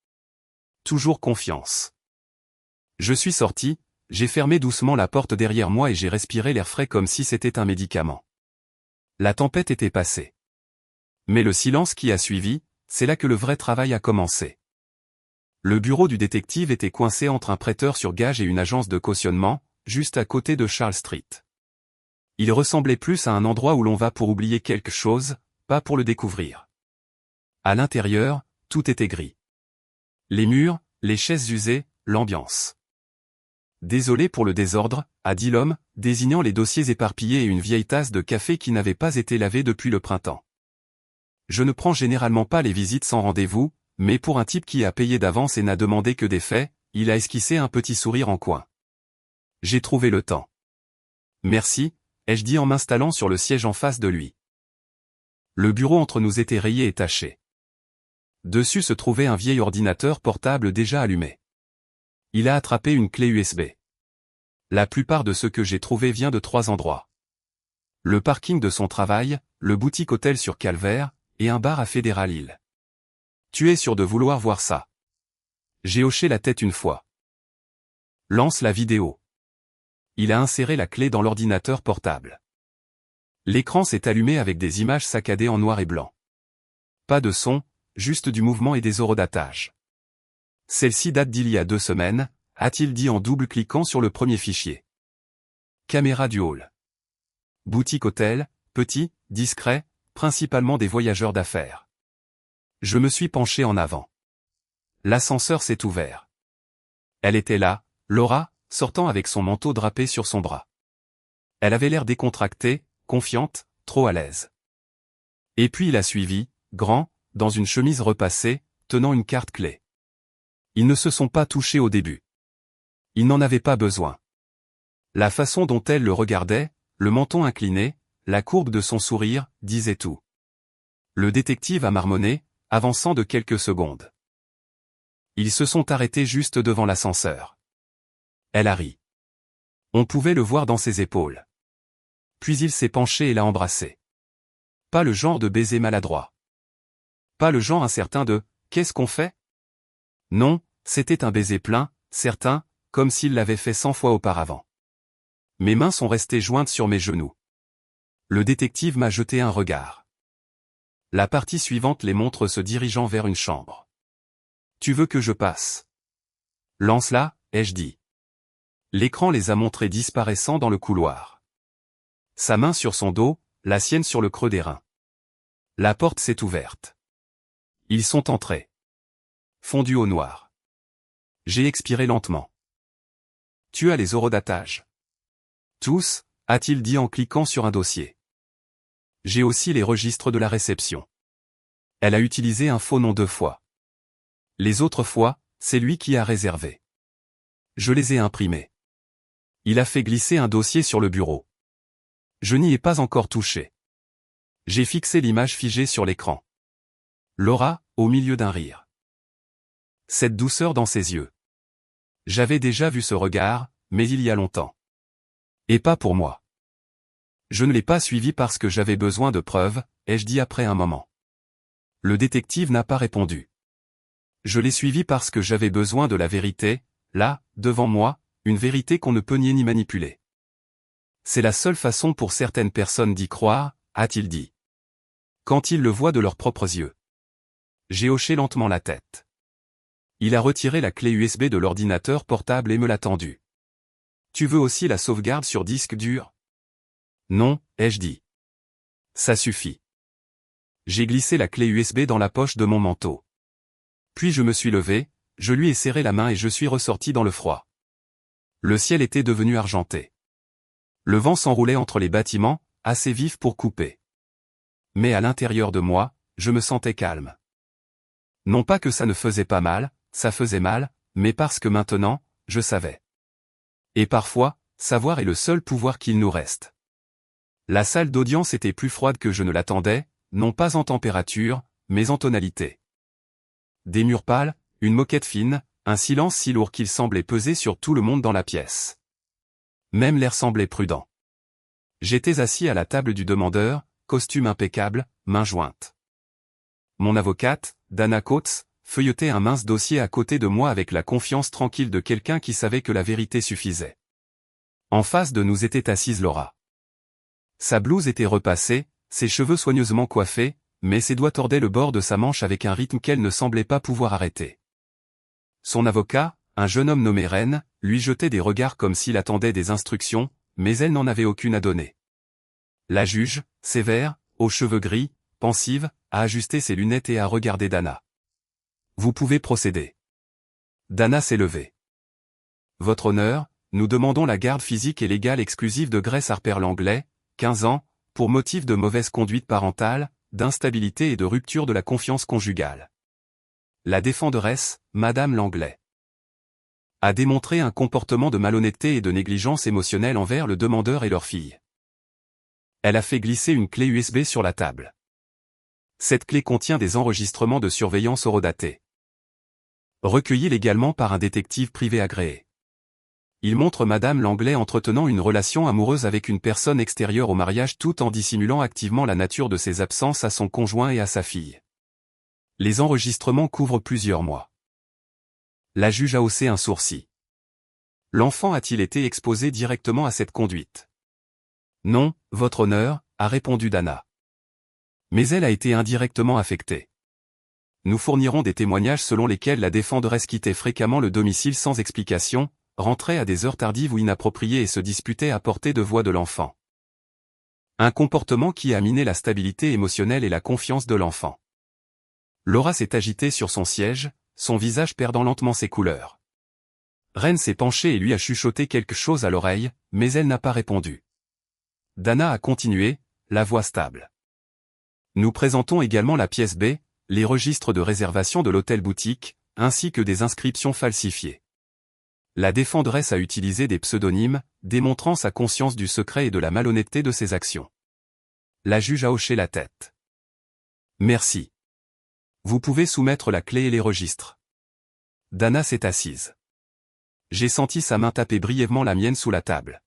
Speaker 1: Toujours confiance. Je suis sorti, j'ai fermé doucement la porte derrière moi et j'ai respiré l'air frais comme si c'était un médicament. La tempête était passée. Mais le silence qui a suivi, c'est là que le vrai travail a commencé. Le bureau du détective était coincé entre un prêteur sur gage et une agence de cautionnement, juste à côté de Charles Street. Il ressemblait plus à un endroit où l'on va pour oublier quelque chose, pas pour le découvrir. À l'intérieur, tout était gris. Les murs, les chaises usées, l'ambiance. Désolé pour le désordre, a dit l'homme, désignant les dossiers éparpillés et une vieille tasse de café qui n'avait pas été lavée depuis le printemps. Je ne prends généralement pas les visites sans rendez-vous, mais pour un type qui a payé d'avance et n'a demandé que des faits, il a esquissé un petit sourire en coin. J'ai trouvé le temps. Merci, ai-je dit en m'installant sur le siège en face de lui. Le bureau entre nous était rayé et taché. Dessus se trouvait un vieil ordinateur portable déjà allumé. Il a attrapé une clé USB. La plupart de ce que j'ai trouvé vient de 3 endroits. Le parking de son travail, le boutique hôtel sur Calvaire, et un bar à Fédéral Hill. Tu es sûr de vouloir voir ça? J'ai hoché la tête une fois. Lance la vidéo. Il a inséré la clé dans l'ordinateur portable. L'écran s'est allumé avec des images saccadées en noir et blanc. Pas de son, juste du mouvement et des horodatages. Celle-ci date d'il y a 2 semaines, a-t-il dit en double-cliquant sur le premier fichier. Caméra du hall. Boutique hôtel, petit, discret, principalement des voyageurs d'affaires. Je me suis penché en avant. L'ascenseur s'est ouvert. Elle était là, Laura, sortant avec son manteau drapé sur son bras. Elle avait l'air décontractée, confiante, trop à l'aise. Et puis il a suivi, grand, dans une chemise repassée, tenant une carte clé. Ils ne se sont pas touchés au début. Ils n'en avaient pas besoin. La façon dont elle le regardait, le menton incliné, la courbe de son sourire, disait tout. Le détective a marmonné, avançant de quelques secondes. Ils se sont arrêtés juste devant l'ascenseur. Elle a ri. On pouvait le voir dans ses épaules. Puis il s'est penché et l'a embrassée. Pas le genre de baiser maladroit. Pas le genre incertain de « qu'est-ce qu'on fait ?» Non, c'était un baiser plein, certain, comme s'il l'avait fait 100 fois auparavant. Mes mains sont restées jointes sur mes genoux. Le détective m'a jeté un regard. La partie suivante les montre se dirigeant vers une chambre. Tu veux que je passe? Lance-la, ai-je dit. L'écran les a montrés disparaissant dans le couloir. Sa main sur son dos, la sienne sur le creux des reins. La porte s'est ouverte. Ils sont entrés. Fondu au noir. J'ai expiré lentement. Tu as les horodatages. Tous, a-t-il dit en cliquant sur un dossier. J'ai aussi les registres de la réception. Elle a utilisé un faux nom 2 fois. Les autres fois, c'est lui qui a réservé. Je les ai imprimés. Il a fait glisser un dossier sur le bureau. Je n'y ai pas encore touché. J'ai fixé l'image figée sur l'écran. Laura, au milieu d'un rire. Cette douceur dans ses yeux. J'avais déjà vu ce regard, mais il y a longtemps. Et pas pour moi. Je ne l'ai pas suivi parce que j'avais besoin de preuves, ai-je dit après un moment. Le détective n'a pas répondu. Je l'ai suivi parce que j'avais besoin de la vérité, là, devant moi, une vérité qu'on ne peut nier ni manipuler. C'est la seule façon pour certaines personnes d'y croire, a-t-il dit. Quand ils le voient de leurs propres yeux. J'ai hoché lentement la tête. Il a retiré la clé USB de l'ordinateur portable et me l'a tendue. Tu veux aussi la sauvegarde sur disque dur? Non, ai-je dit. Ça suffit. J'ai glissé la clé USB dans la poche de mon manteau. Puis je me suis levé, je lui ai serré la main et je suis ressorti dans le froid. Le ciel était devenu argenté. Le vent s'enroulait entre les bâtiments, assez vif pour couper. Mais à l'intérieur de moi, je me sentais calme. Non pas que ça ne faisait pas mal, ça faisait mal, mais parce que maintenant, je savais. Et parfois, savoir est le seul pouvoir qu'il nous reste. La salle d'audience était plus froide que je ne l'attendais, non pas en température, mais en tonalité. Des murs pâles, une moquette fine, un silence si lourd qu'il semblait peser sur tout le monde dans la pièce. Même l'air semblait prudent. J'étais assis à la table du demandeur, costume impeccable, mains jointes. Mon avocate, Dana Coates, feuilletait un mince dossier à côté de moi avec la confiance tranquille de quelqu'un qui savait que la vérité suffisait. En face de nous était assise Laura. Sa blouse était repassée, ses cheveux soigneusement coiffés, mais ses doigts tordaient le bord de sa manche avec un rythme qu'elle ne semblait pas pouvoir arrêter. Son avocat, un jeune homme nommé Ren, lui jetait des regards comme s'il attendait des instructions, mais elle n'en avait aucune à donner. La juge, sévère, aux cheveux gris, pensive, a ajusté ses lunettes et a regardé Dana. Vous pouvez procéder. Dana s'est levée. Votre honneur, nous demandons la garde physique et légale exclusive de Grace Harper Langlais, 15 ans, pour motif de mauvaise conduite parentale, d'instabilité et de rupture de la confiance conjugale. La défenderesse, Madame Langlais, a démontré un comportement de malhonnêteté et de négligence émotionnelle envers le demandeur et leur fille. Elle a fait glisser une clé USB sur la table. Cette clé contient des enregistrements de surveillance horodatés, recueillis légalement par un détective privé agréé. Il montre Madame Langlais entretenant une relation amoureuse avec une personne extérieure au mariage tout en dissimulant activement la nature de ses absences à son conjoint et à sa fille. Les enregistrements couvrent plusieurs mois. La juge a haussé un sourcil. L'enfant a-t-il été exposé directement à cette conduite? Non, votre honneur, a répondu Dana. Mais elle a été indirectement affectée. Nous fournirons des témoignages selon lesquels la défenderesse quittait fréquemment le domicile sans explication, rentrait à des heures tardives ou inappropriées et se disputait à portée de voix de l'enfant. Un comportement qui a miné la stabilité émotionnelle et la confiance de l'enfant. Laura s'est agitée sur son siège, son visage perdant lentement ses couleurs. Ren s'est penchée et lui a chuchoté quelque chose à l'oreille, mais elle n'a pas répondu. Dana a continué, la voix stable. Nous présentons également la pièce B, les registres de réservation de l'hôtel-boutique, ainsi que des inscriptions falsifiées. La défenderesse a utilisé des pseudonymes, démontrant sa conscience du secret et de la malhonnêteté de ses actions. La juge a hoché la tête. Merci. Vous pouvez soumettre la clé et les registres. Dana s'est assise. J'ai senti sa main taper brièvement la mienne sous la table.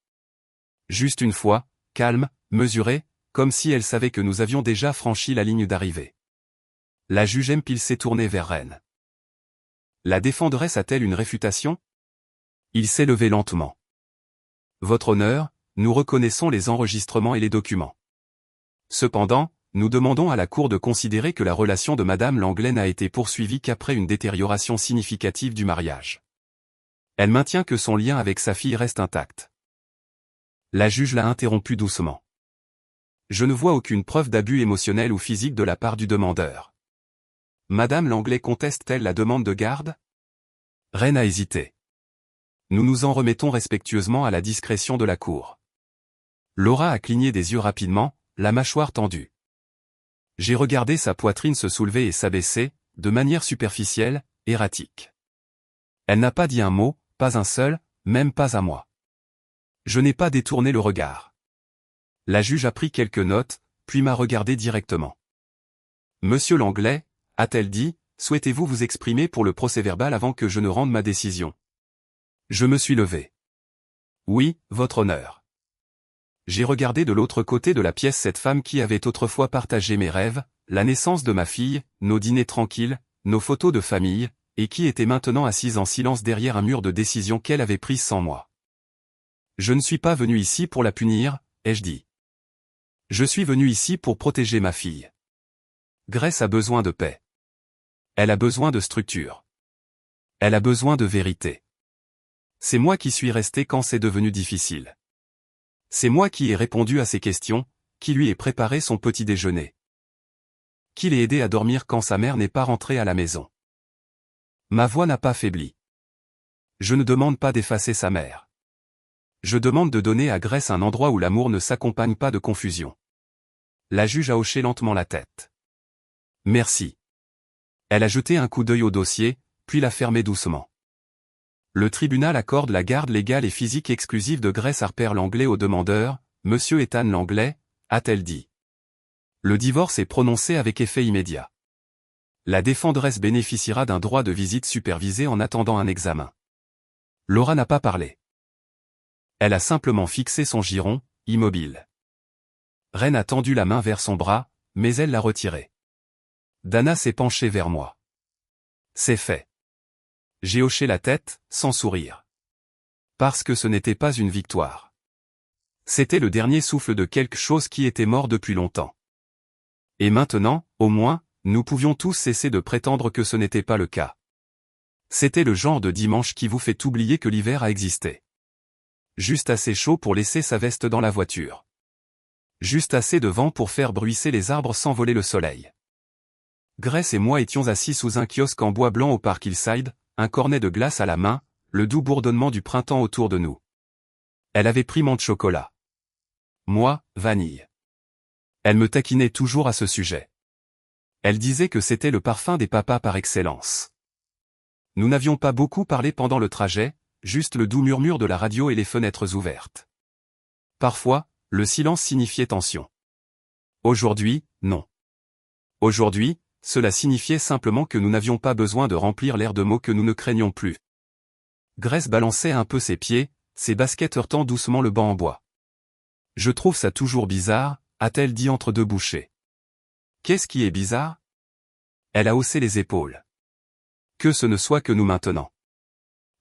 Speaker 1: Juste une fois, calme, mesurée, comme si elle savait que nous avions déjà franchi la ligne d'arrivée. La juge Empil s'est tournée vers Ren. La défenderesse a-t-elle une réfutation? Il s'est levé lentement. Votre honneur, nous reconnaissons les enregistrements et les documents. Cependant, nous demandons à la Cour de considérer que la relation de Madame Langlais n'a été poursuivie qu'après une détérioration significative du mariage. Elle maintient que son lien avec sa fille reste intact. La juge l'a interrompu doucement. Je ne vois aucune preuve d'abus émotionnel ou physique de la part du demandeur. Madame Langlais conteste-t-elle la demande de garde? Ren a hésité. Nous nous en remettons respectueusement à la discrétion de la Cour. Laura a cligné des yeux rapidement, la mâchoire tendue. J'ai regardé sa poitrine se soulever et s'abaisser, de manière superficielle, erratique. Elle n'a pas dit un mot, pas un seul, même pas à moi. Je n'ai pas détourné le regard. La juge a pris quelques notes, puis m'a regardé directement. Monsieur Langlais, a-t-elle dit, souhaitez-vous vous exprimer pour le procès-verbal avant que je ne rende ma décision? Je me suis levé. Oui, votre honneur. J'ai regardé de l'autre côté de la pièce cette femme qui avait autrefois partagé mes rêves, la naissance de ma fille, nos dîners tranquilles, nos photos de famille, et qui était maintenant assise en silence derrière un mur de décision qu'elle avait prise sans moi. Je ne suis pas venu ici pour la punir, ai-je dit. Je suis venu ici pour protéger ma fille. Grace a besoin de paix. Elle a besoin de structure. Elle a besoin de vérité. C'est moi qui suis resté quand c'est devenu difficile. C'est moi qui ai répondu à ses questions, qui lui ai préparé son petit déjeuner. Qui l'ai aidé à dormir quand sa mère n'est pas rentrée à la maison. Ma voix n'a pas faibli. Je ne demande pas d'effacer sa mère. Je demande de donner à Grace un endroit où l'amour ne s'accompagne pas de confusion. La juge a hoché lentement la tête. Merci. Elle a jeté un coup d'œil au dossier, puis l'a fermé doucement. Le tribunal accorde la garde légale et physique exclusive de Grace Harper Langlais au demandeur, Monsieur Ethan Langlais, a-t-elle dit. Le divorce est prononcé avec effet immédiat. La défenderesse bénéficiera d'un droit de visite supervisé en attendant un examen. Laura n'a pas parlé. Elle a simplement fixé son giron, immobile. Ren a tendu la main vers son bras, mais elle l'a retiré. Dana s'est penchée vers moi. C'est fait. J'ai hoché la tête, sans sourire. Parce que ce n'était pas une victoire. C'était le dernier souffle de quelque chose qui était mort depuis longtemps. Et maintenant, au moins, nous pouvions tous cesser de prétendre que ce n'était pas le cas. C'était le genre de dimanche qui vous fait oublier que l'hiver a existé. Juste assez chaud pour laisser sa veste dans la voiture. Juste assez de vent pour faire bruisser les arbres sans voler le soleil. Grace et moi étions assis sous un kiosque en bois blanc au parc Hillside, un cornet de glace à la main, le doux bourdonnement du printemps autour de nous. Elle avait pris menthe chocolat. Moi, vanille. Elle me taquinait toujours à ce sujet. Elle disait que c'était le parfum des papas par excellence. Nous n'avions pas beaucoup parlé pendant le trajet, juste le doux murmure de la radio et les fenêtres ouvertes. Parfois, le silence signifiait tension. Aujourd'hui, non. Aujourd'hui, cela signifiait simplement que nous n'avions pas besoin de remplir l'air de mots que nous ne craignions plus. Grace balançait un peu ses pieds, ses baskets heurtant doucement le banc en bois. Je trouve ça toujours bizarre, a-t-elle dit entre deux bouchées. Qu'est-ce qui est bizarre? Elle a haussé les épaules. Que ce ne soit que nous maintenant.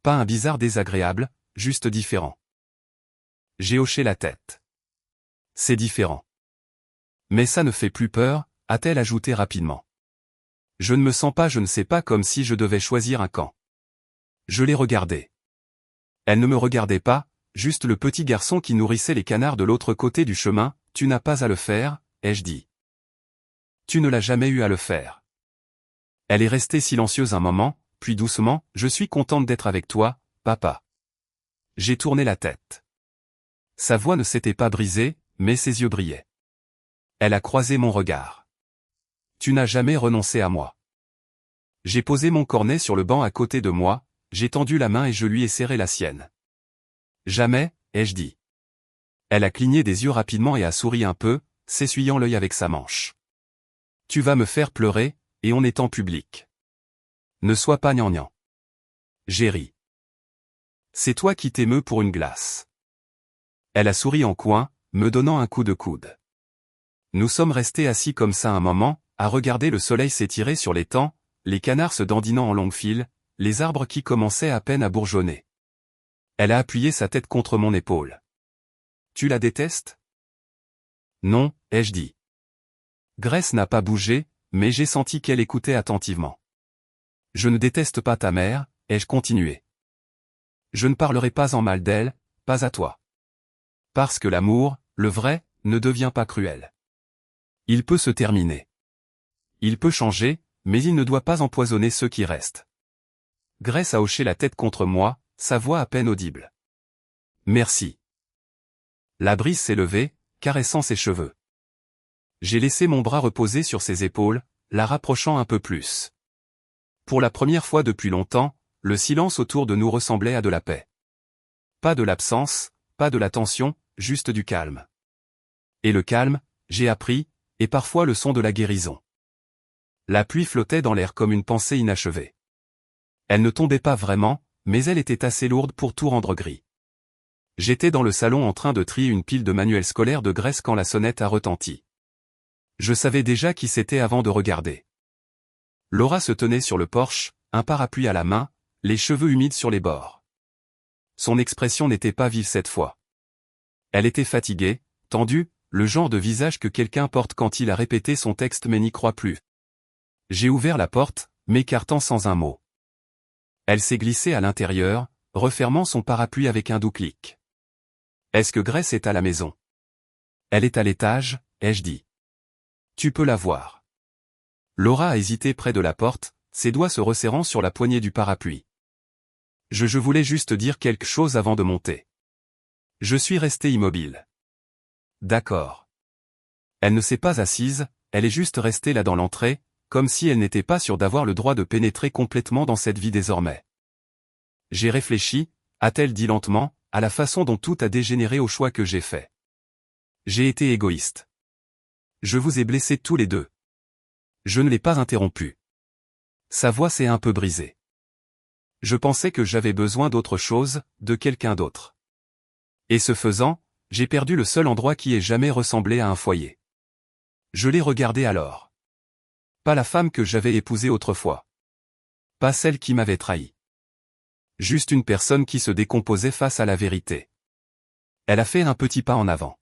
Speaker 1: Pas un bizarre désagréable, juste différent. J'ai hoché la tête. C'est différent. Mais ça ne fait plus peur, a-t-elle ajouté rapidement. Je ne me sens pas, je ne sais pas, comme si je devais choisir un camp. Je l'ai regardée. Elle ne me regardait pas, juste le petit garçon qui nourrissait les canards de l'autre côté du chemin. Tu n'as pas à le faire, ai-je dit. Tu ne l'as jamais eu à le faire. Elle est restée silencieuse un moment, puis doucement, je suis contente d'être avec toi, papa. J'ai tourné la tête. Sa voix ne s'était pas brisée, mais ses yeux brillaient. Elle a croisé mon regard. Tu n'as jamais renoncé à moi. J'ai posé mon cornet sur le banc à côté de moi, j'ai tendu la main et je lui ai serré la sienne. Jamais, ai-je dit. Elle a cligné des yeux rapidement et a souri un peu, s'essuyant l'œil avec sa manche. Tu vas me faire pleurer, et on est en public. Ne sois pas gnangnan. J'ai ri. C'est toi qui t'émeus pour une glace. Elle a souri en coin, me donnant un coup de coude. Nous sommes restés assis comme ça un moment, à regarder le soleil s'étirer sur l'étang, les canards se dandinant en longue file, les arbres qui commençaient à peine à bourgeonner. Elle a appuyé sa tête contre mon épaule. Tu la détestes? Non, ai-je dit. Grace n'a pas bougé, mais j'ai senti qu'elle écoutait attentivement. Je ne déteste pas ta mère, ai-je continué. Je ne parlerai pas en mal d'elle, pas à toi. Parce que l'amour, le vrai, ne devient pas cruel. Il peut se terminer. Il peut changer, mais il ne doit pas empoisonner ceux qui restent. Grace a hoché la tête contre moi, sa voix à peine audible. Merci. La brise s'est levée, caressant ses cheveux. J'ai laissé mon bras reposer sur ses épaules, la rapprochant un peu plus. Pour la première fois depuis longtemps, le silence autour de nous ressemblait à de la paix. Pas de l'absence, pas de la tension, juste du calme. Et le calme, j'ai appris, est parfois le son de la guérison. La pluie flottait dans l'air comme une pensée inachevée. Elle ne tombait pas vraiment, mais elle était assez lourde pour tout rendre gris. J'étais dans le salon en train de trier une pile de manuels scolaires de Grèce quand la sonnette a retenti. Je savais déjà qui c'était avant de regarder. Laura se tenait sur le porche, un parapluie à la main, les cheveux humides sur les bords. Son expression n'était pas vive cette fois. Elle était fatiguée, tendue, le genre de visage que quelqu'un porte quand il a répété son texte mais n'y croit plus. J'ai ouvert la porte, m'écartant sans un mot. Elle s'est glissée à l'intérieur, refermant son parapluie avec un doux clic. Est-ce que Grace est à la maison? Elle est à l'étage, ai-je dit. Tu peux la voir. Laura a hésité près de la porte, ses doigts se resserrant sur la poignée du parapluie. Je voulais juste dire quelque chose avant de monter. Je suis resté immobile. D'accord. Elle ne s'est pas assise, elle est juste restée là dans l'entrée, comme si elle n'était pas sûre d'avoir le droit de pénétrer complètement dans cette vie désormais. J'ai réfléchi, a-t-elle dit lentement, à la façon dont tout a dégénéré au choix que j'ai fait. J'ai été égoïste. Je vous ai blessés tous les deux. Je ne l'ai pas interrompu. Sa voix s'est un peu brisée. Je pensais que j'avais besoin d'autre chose, de quelqu'un d'autre. Et ce faisant, j'ai perdu le seul endroit qui ait jamais ressemblé à un foyer. Je l'ai regardé alors. Pas la femme que j'avais épousée autrefois. Pas celle qui m'avait trahi. Juste une personne qui se décomposait face à la vérité. Elle a fait un petit pas en avant.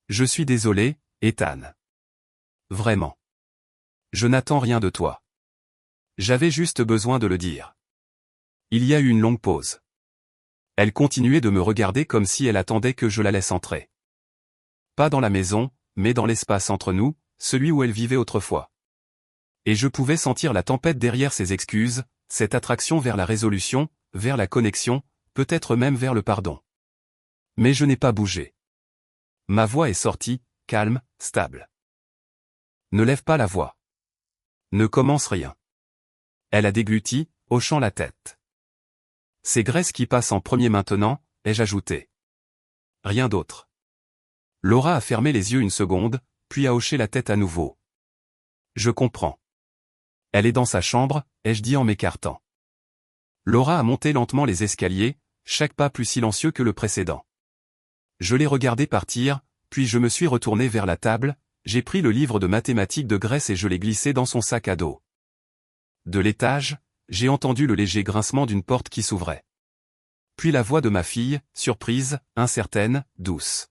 Speaker 1: Je suis désolé, Ethan. Vraiment. Je n'attends rien de toi. J'avais juste besoin de le dire. Il y a eu une longue pause. Elle continuait de me regarder comme si elle attendait que je la laisse entrer. Pas dans la maison, mais dans l'espace entre nous, celui où elle vivait autrefois. Et je pouvais sentir la tempête derrière ses excuses, cette attraction vers la résolution, vers la connexion, peut-être même vers le pardon. Mais je n'ai pas bougé. Ma voix est sortie, calme, stable. Ne lève pas la voix. Ne commence rien. Elle a dégluti, hochant la tête. C'est Grace qui passe en premier maintenant, ai-je ajouté. Rien d'autre. Laura a fermé les yeux une seconde, puis a hoché la tête à nouveau. Je comprends. Elle est dans sa chambre, ai-je dit en m'écartant. Laura a monté lentement les escaliers, chaque pas plus silencieux que le précédent. Je l'ai regardé partir, puis je me suis retourné vers la table, j'ai pris le livre de mathématiques de Grace et je l'ai glissé dans son sac à dos. De l'étage, j'ai entendu le léger grincement d'une porte qui s'ouvrait. Puis la voix de ma fille, surprise, incertaine, douce.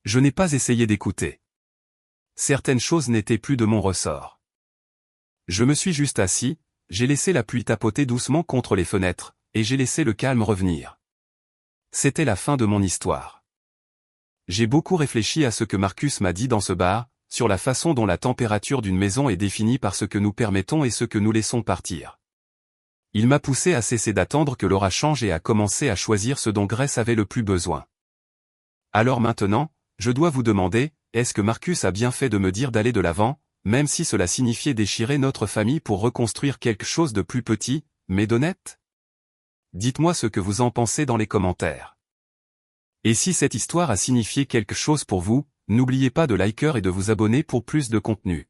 Speaker 1: Je n'ai pas essayé d'écouter. Certaines choses n'étaient plus de mon ressort. Je me suis juste assis, j'ai laissé la pluie tapoter doucement contre les fenêtres, et j'ai laissé le calme revenir. C'était la fin de mon histoire. J'ai beaucoup réfléchi à ce que Marcus m'a dit dans ce bar, sur la façon dont la température d'une maison est définie par ce que nous permettons et ce que nous laissons partir. Il m'a poussé à cesser d'attendre que Laura change et à commencer à choisir ce dont Grace avait le plus besoin. Alors maintenant, je dois vous demander, est-ce que Marcus a bien fait de me dire d'aller de l'avant, même si cela signifiait déchirer notre famille pour reconstruire quelque chose de plus petit, mais d'honnête? Dites-moi ce que vous en pensez dans les commentaires. Et si cette histoire a signifié quelque chose pour vous, n'oubliez pas de liker et de vous abonner pour plus de contenu.